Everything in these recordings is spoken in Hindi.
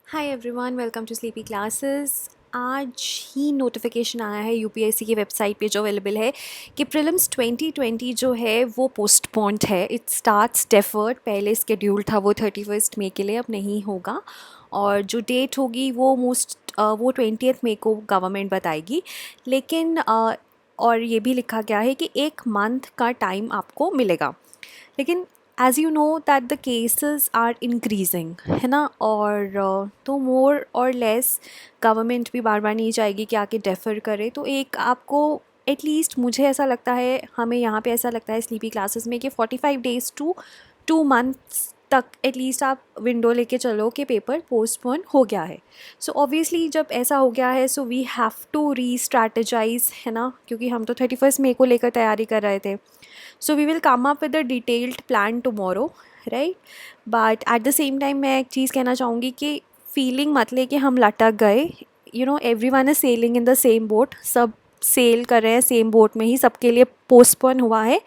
Hi everyone, welcome to sleepy classes. आज ही नोटिफिकेशन आया है यूपीएससी की वेबसाइट पे जो अवेलेबल है कि प्रीलिम्स 2020 जो है वो पोस्टपोन्ड है। It starts deferred. पहले स्केड्यूल था वो 31 मई के लिए, अब नहीं होगा। और जो डेट होगी वो 20 मई को गवर्नमेंट बताएगी। लेकिन और ये भी लिखा गया है कि 1 मंथ का टाइम आपको मिलेगा। लेकिन as you know that the cases are increasing, है ना। और तो मोर और लेस गवर्नमेंट भी बार बार नहीं चाहेगी कि आके डेफर करे। तो एक आपको एटलीस्ट, मुझे ऐसा लगता है, हमें यहाँ पे ऐसा लगता है स्लीपी क्लासेस में कि 45 डेज़ टू 2 मंथ्स तक एटलीस्ट आप विंडो लेके चलो कि पेपर पोस्टपोन हो गया है। सो ऑब्वियसली जब ऐसा हो गया है so we have to restrategize, है ना, क्योंकि हम तो 31 मई को लेकर तैयारी कर रहे थे। So we will come up with a detailed plan tomorrow, right? But at the same time मैं एक चीज़ कहना चाहूँगी कि फीलिंग मत ले कि हम लटक गए। Everyone is selling in the same boat. सब सेल कर रहे हैं सेम बोट में ही, सबके लिए पोस्टपोन हुआ है।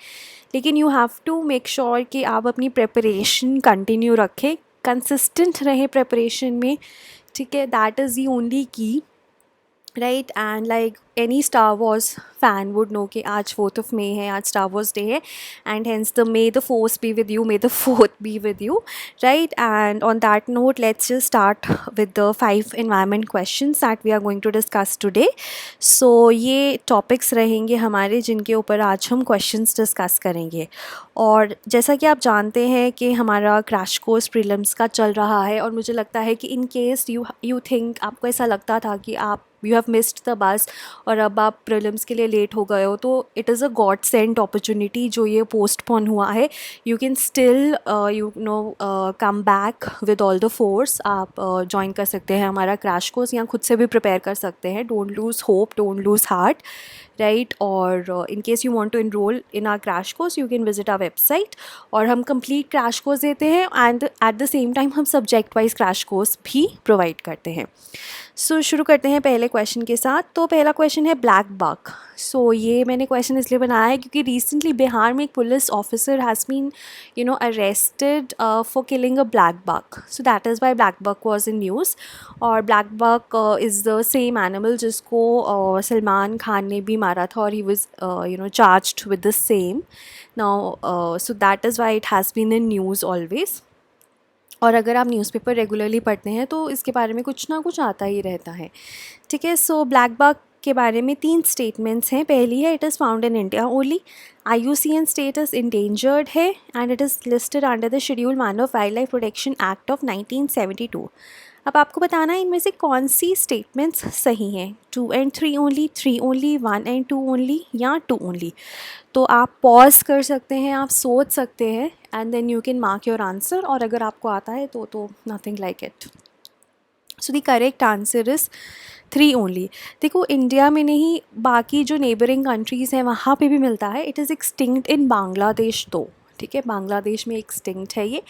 लेकिन you have to make sure कि आप अपनी प्रिपरेशन कंटिन्यू रखें, कंसिस्टेंट रहें प्रिपरेशन में। ठीक है, that is the only key, right. And like any Star Wars fan would know कि आज 4 है, आज स्टार वॉर्स डे है। And hence the may the force be with you, may the fourth be with you, right. And on that note let's just start with the 5 environment questions that we are going to discuss today. सो ये टॉपिक्स रहेंगे हमारे जिनके ऊपर आज हम क्वेश्चंस डिस्कस करेंगे। और जैसा कि आप जानते हैं कि हमारा क्रैश कोर्स प्रीलिम्स का चल रहा है, और मुझे लगता है कि इन केस यू थिंक, आपको ऐसा लगता था कि आप you have missed the bus और अब आप प्रीलिम्स के लिए लेट हो गए हो, तो it is a God sent opportunity जो ये पोस्टपोन हुआ है। You can still come back with all the force. आप ज्वाइन कर सकते हैं हमारा क्रैश कोर्स, या खुद से भी प्रिपेयर कर सकते हैं। Don't lose hope, don't lose heart, right. और in case you want to enroll in our crash course you can visit our website, और हम कंप्लीट क्रैश कोर्स देते हैं and at the same time हम सब्जेक्ट वाइज क्रैश कोर्स भी प्रोवाइड करते हैं। सो शुरू करते हैं पहले क्वेश्चन के साथ। तो पहला क्वेश्चन है ब्लैक बक। सो ये मैंने क्वेश्चन इसलिए बनाया है क्योंकि रिसेंटली बिहार में एक police officer has been arrested for killing a black buck. So that is why black buck was in news. और black buck is the same animal जिसको सलमान खान ने भी मारा था, और he was charged with the same. Now so that is why it has been in news always. और अगर आप न्यूज़पेपर रेगुलरली पढ़ते हैं तो इसके बारे में कुछ ना कुछ आता ही रहता है। ठीक है, सो ब्लैक बक के बारे में 3 स्टेटमेंट्स हैं। पहली है it is found in India only, IUCN status endangered है, and it is listed under the schedule one of wildlife protection act of 1972। अब आपको बताना है इनमें से कौन सी स्टेटमेंट्स सही हैं। 2 and 3 only, 3 only, 1 and 2 only, या 2 ओनली। तो आप पॉज कर सकते हैं, आप सोच सकते हैं, and then you can mark your answer. और अगर आपको आता है तो nothing like it. So the correct answer is 3 only. देखो, इंडिया में नहीं, बाकी जो नेबरिंग कंट्रीज़ हैं वहाँ पे भी मिलता है। इट इज़ एक्सटिंक्ट इन बांग्लादेश तो, ठीक है, बांग्लादेश में एक्सटिंक्ट है ये।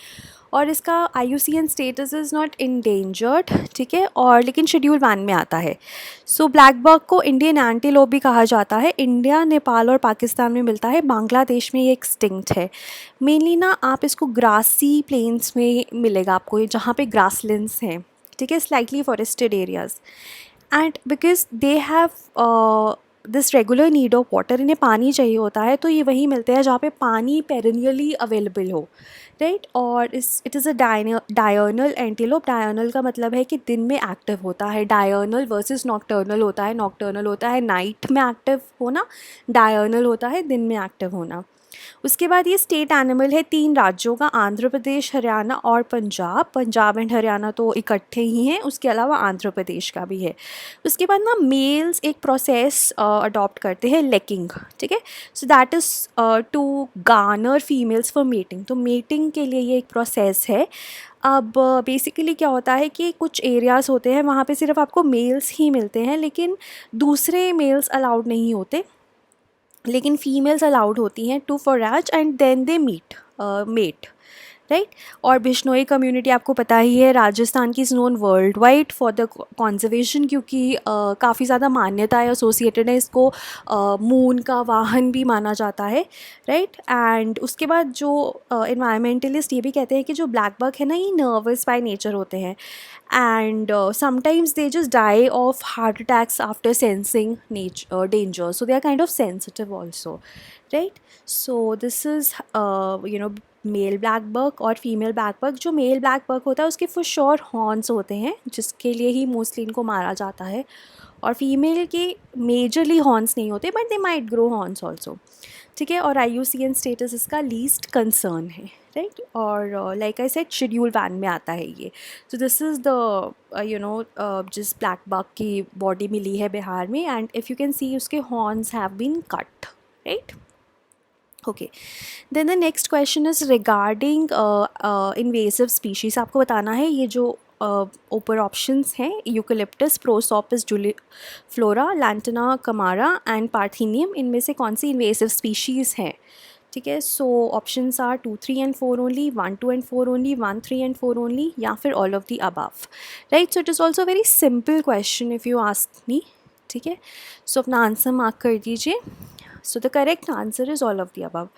और इसका IUCN status is not endangered, ठीक है, और लेकिन शेड्यूल 1 में आता है। सो ब्लैक बक को इंडियन एंटीलोप भी कहा जाता है। इंडिया, नेपाल और पाकिस्तान में मिलता है, बांग्लादेश में ये एक्सटिंक्ट है। मेनली ना आप इसको ग्रासी प्लेन्स में मिलेगा आपको, जहाँ पे ग्रासलैंड्स हैं, ठीक है, slightly forested areas. And because they have this regular need of water, इन्हें पानी चाहिए होता है, तो ये वही मिलते हैं जहाँ पे पानी पेरिनियली अवेलेबल हो, राइट। और it is a diurnal antelope. Diurnal का मतलब है कि दिन में एक्टिव होता है। डायर्नल वर्सेस नॉक्टर्नल होता है। नॉक्टर्नल होता है नाइट में एक्टिव होना, डायर्नल होता है दिन में एक्टिव होना। उसके बाद ये स्टेट एनिमल है 3 राज्यों का, आंध्र प्रदेश, हरियाणा और पंजाब। पंजाब एंड हरियाणा तो इकट्ठे ही हैं, उसके अलावा आंध्र प्रदेश का भी है। उसके बाद ना मेल्स एक प्रोसेस अडॉप्ट करते हैं, लेकिंग, ठीक है। So that is to garner females for mating. तो मेटिंग के लिए ये एक प्रोसेस है। अब बेसिकली क्या होता है कि कुछ एरियाज़ होते हैं वहाँ पे सिर्फ आपको मेल्स ही मिलते हैं, लेकिन दूसरे मेल्स अलाउड नहीं होते, लेकिन फीमेल्स अलाउड होती हैं to forage and then they mate. Right. और बिश्नोई कम्युनिटी आपको पता ही है, राजस्थान की is known worldwide for the conservation, क्योंकि काफ़ी ज़्यादा मान्यताएं एसोसिएटेड है, इसको मून का वाहन भी माना जाता है, राइट। एंड उसके बाद जो इन्वायरमेंटलिस्ट ये भी कहते हैं कि जो ब्लैक बक है ना, ये नर्वस बाय नेचर होते हैं, and sometimes they just die of heart attacks after sensing danger, so they are kind of sensitive also, right? So this is male blackbuck और फीमेल ब्लैक बक। जो मेल ब्लैक बक होता है उसके फॉर श्योर हॉर्न्स होते हैं, जिसके लिए ही मोस्टली इनको मारा जाता है, और फीमेल के मेजरली हॉर्न्स नहीं होते, but they might grow horns also, ठीक है। और IUCN स्टेटस इसका लीस्ट कंसर्न है, राइट। और लाइक आई सेड शेड्यूल 1 में आता है ये। सो दिस इज़ द जिस ब्लैक बक की बॉडी मिली है बिहार में, and if you can see उसके horns have been cut, right. Okay, then the next question is regarding invasive species. आपको बताना है ये जो ऊपर ऑप्शंस हैं, eucalyptus, prosopis juliflora, lantana camara and parthenium, इनमें से कौन सी इन्वेसिव स्पीशीज़ हैं, ठीक है। So options are 2, 3 and 4 only, 1, 2 and 4 only, 1, 3 and 4 only, या फिर all of the above, right. So it is also very simple question if you ask me, ठीक है। सो अपना आंसर मार्क कर दीजिए। So the correct answer is all of the above.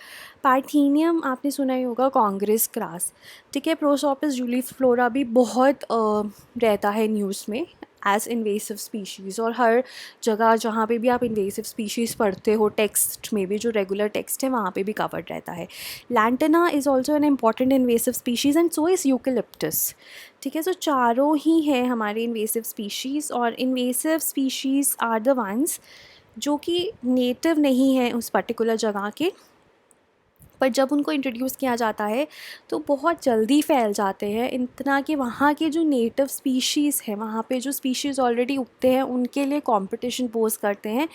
Parthenium आपने सुना ही होगा, कांग्रेस ग्रास, ठीक है। प्रोसोपिस जूलीफ्लोरा भी बहुत रहता है न्यूज़ में एज इन्वेसिव स्पीशीज़, और हर जगह जहाँ पे भी आप इन्वेसिव स्पीशीज़ पढ़ते हो टेक्स्ट में भी, जो रेगुलर टेक्स्ट है वहाँ पे भी कवर्ड रहता है। Lantana is also an important invasive species and so is eucalyptus, ठीक है। सो चारों ही हैं हमारे इन्वेसिव स्पीशीज़, और invasive species are the ones जो कि नेटिव नहीं है उस पर्टिकुलर जगह के, पर जब उनको इंट्रोड्यूस किया जाता है तो बहुत जल्दी फैल जाते हैं, इतना कि वहाँ के जो नेटिव स्पीशीज़ हैं, वहाँ पे जो स्पीशीज़ ऑलरेडी उगते हैं उनके लिए कंपटीशन पोज करते हैं,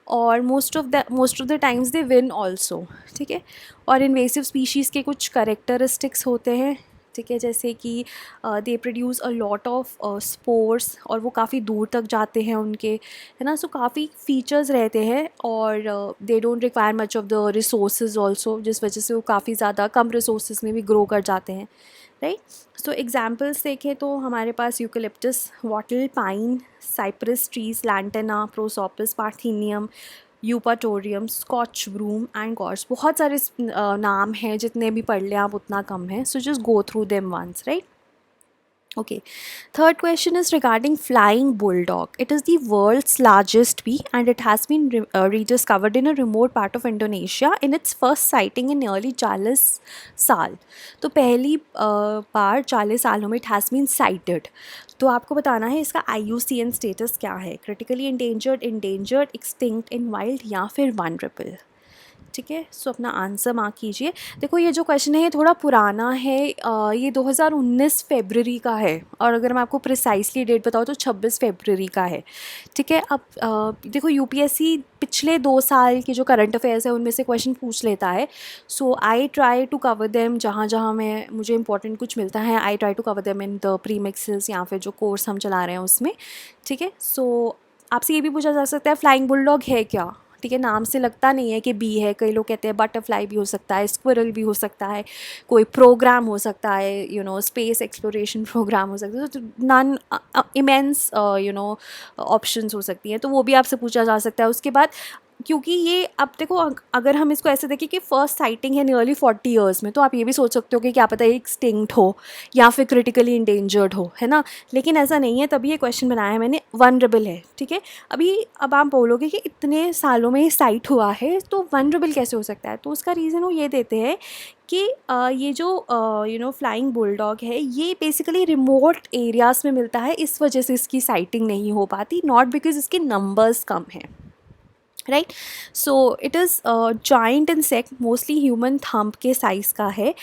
और most of the times they win also, ठीक है। और इन्वेसिव स्पीशीज़ के कुछ करेक्टरिस्टिक्स होते हैं, ठीक है, जैसे कि they produce a lot of spores, और वो काफ़ी दूर तक जाते हैं उनके, है ना। सो काफ़ी फीचर्स रहते हैं, और they don't require much of the resources also, जिस वजह से वो काफ़ी ज़्यादा कम रिसोर्सेज में भी ग्रो कर जाते हैं, राइट। सो एग्जाम्पल्स देखें तो हमारे पास eucalyptus, wattle, pine, cypress trees, lantana, prosopis, parthenium, eupatorium, Scotch broom and gorse. बहुत सारे नाम हैं, जितने भी पढ़ लें आप उतना कम है। So just go through them once, right. Okay, third question is regarding flying bulldog. It is the world's largest bee, and it has been rediscovered in a remote part of Indonesia in its first sighting in nearly 40 साल। तो पहली बार 40 सालों में it has been sighted। तो आपको बताना है इसका IUCN स्टेटस क्या है, क्रिटिकली इंडेंजर्ड, इंडेंजर्ड, एक्सटिंक्ट, इन वाइल्ड, या फिर वनरेबल, ठीक है। सो अपना आंसर मार्क कीजिए। देखो ये जो क्वेश्चन है ये थोड़ा पुराना है, ये 2019 फरवरी का है, और अगर मैं आपको प्रिसाइसली डेट बताऊँ तो 26 फरवरी का है, ठीक है। अब देखो UPSC पिछले 2 साल के जो करंट अफेयर्स है उनमें से क्वेश्चन पूछ लेता है। So I try to cover them, जहाँ जहाँ मुझे इंपॉर्टेंट कुछ मिलता है I try to cover them in the pre mixes, या फिर जो कोर्स हम चला रहे हैं उसमें, ठीक है। सो आपसे ये भी पूछा जा सकता है फ्लाइंग बुलडॉग है क्या, ठीक है। नाम से लगता नहीं है कि बी है, कई लोग कहते हैं बटरफ्लाई भी हो सकता है, स्क्विरल भी हो सकता है, कोई प्रोग्राम हो सकता है, स्पेस एक्सप्लोरेशन प्रोग्राम हो सकता है, तो नॉन इमेंस ऑप्शंस हो सकती हैं, तो वो भी आपसे पूछा जा सकता है। उसके बाद क्योंकि ये अब देखो अगर हम इसको ऐसे देखें कि फ़र्स्ट साइटिंग है नियरली 40 ईयर्स में, तो आप ये भी सोच सकते हो कि क्या पता है एक्सटिंक्ट हो या फिर क्रिटिकली इंडेंजर्ड हो, है ना। लेकिन ऐसा नहीं है, तभी ये क्वेश्चन बनाया है मैंने, वनरेबल है, ठीक है। अब आप बोलोगे कि इतने सालों में साइट हुआ है तो वनरेबल कैसे हो सकता है, तो उसका रीज़न वो ये देते हैं कि ये जो फ्लाइंग बुलडॉग है ये बेसिकली रिमोट एरियाज़ में मिलता है, इस वजह से इसकी साइटिंग नहीं हो पाती, नॉट बिकॉज इसके नंबर्स कम हैं, right. So it is joint insect, mostly human thumb के साइज़ का है,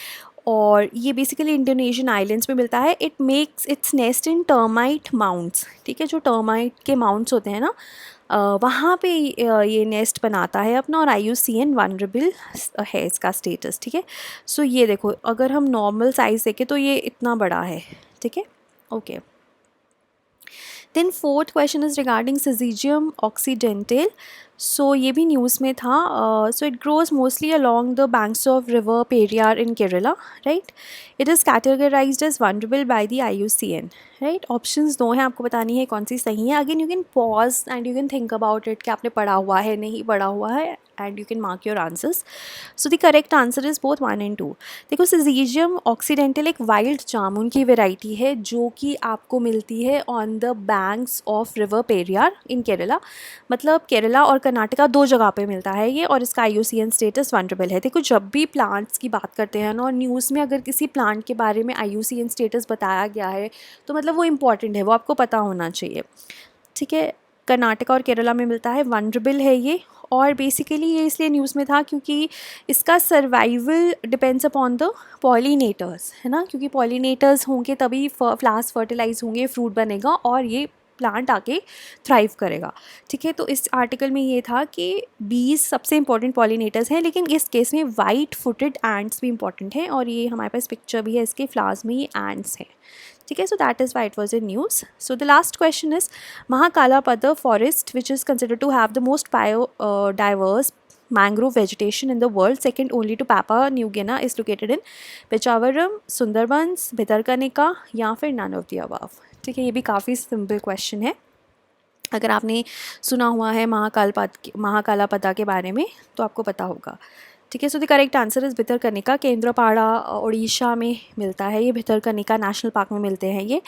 और ये बेसिकली इंडोनेशियन आइलैंड्स में मिलता है। It makes its nest in termite mounds, ठीक है। जो टर्माइट के माउंट्स होते हैं ना, वहाँ पे ये नेस्ट बनाता है अपना, और IUCN वनरेबल है इसका स्टेटस, ठीक है। सो ये देखो अगर हम नॉर्मल साइज़ देखें तो ये इतना बड़ा है, ठीक है। Okay, then fourth question is regarding syzygium occidentale. So ये भी न्यूज़ में था. So it grows mostly along the banks of river Periyar in Kerala, right. It is categorized as vulnerable by the IUCN, right. Options दो हैं, आपको बतानी है कौन सी सही है. Again you can pause and you can think about it कि आपने पढ़ा हुआ है, नहीं पढ़ा हुआ है, and you can mark your answers. So the correct answer is both 1 and 2. देखो, सिजीजियम ऑक्सीडेंटल एक वाइल्ड जामुन की वेराइटी है जो कि आपको मिलती है on the banks of river Periyar in Kerala. मतलब केरला और कर्नाटका दो जगह पे मिलता है ये, और इसका IUCN स्टेटस वनरेबल है. देखो, जब भी प्लांट्स की बात करते हैं ना, और न्यूज़ में अगर किसी प्लांट के बारे में IUCN स्टेटस बताया गया है तो मतलब वो इम्पॉर्टेंट है, वो आपको पता होना चाहिए. ठीक है, कर्नाटका और केरला में मिलता है, वनरेबल है ये. और बेसिकली ये इसलिए न्यूज़ में था क्योंकि इसका survival depends upon the pollinators, है ना. क्योंकि पॉलिनेटर्स होंगे तभी फ्लावर्स फर्टिलाइज होंगे, फ्रूट बनेगा और ये प्लांट आके थ्राइव करेगा. ठीक है, तो इस आर्टिकल में ये था कि बीज सबसे इंपॉर्टेंट पॉलिनेटर्स हैं, लेकिन इस केस में वाइट फुटेड एंट्स भी इंपॉर्टेंट हैं. और ये हमारे पास पिक्चर भी है इसके, फ्लावर्स में ये एंट्स हैं. ठीक है, so that is why it was in news. So the last question is Mahakalapada forest which is considered to have the most biodiverse mangrove vegetation in the world, second only to Papua New Guinea, is located in Pechavaram, Sundarbans, Bhitarkanika या फिर none of the above. ठीक है, ये भी काफ़ी सिंपल क्वेश्चन है. अगर आपने सुना हुआ है महाकालापदा के बारे में तो आपको पता होगा. ठीक है, सो the correct answer is Bhitarkanika. Kendrapara Orissa में मिलता है ये, भितरकनिका नेशनल पार्क में मिलते हैं ये.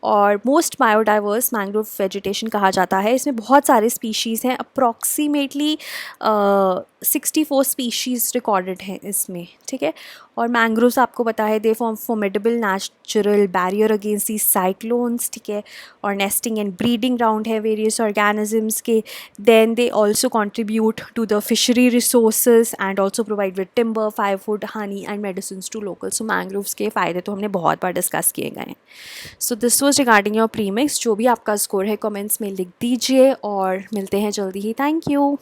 और मोस्ट बायोडाइवर्स मैंग्रोव वेजिटेशन कहा जाता है. इसमें बहुत सारे स्पीशीज़ हैं, अप्रॉक्सीमेटली 64 स्पीशीज़ रिकॉर्डेड हैं इसमें. ठीक है, और मैंग्रोव्स आपको पता है they form formidable natural barrier against the cyclones. ठीक है, और नेस्टिंग एंड ब्रीडिंग ग्राउंड है वेरियस ऑर्गेनिजम्स के. Then they also contribute to the fishery resources and also provide with timber, firewood, honey and medicine to local. So mangroves के फ़ायदे तो हमने बहुत बार डिस्कस किए गए हैं. So this was regarding your premix. जो भी आपका स्कोर है कमेंट्स में लिख दीजिए और मिलते हैं जल्दी ही. Thank you.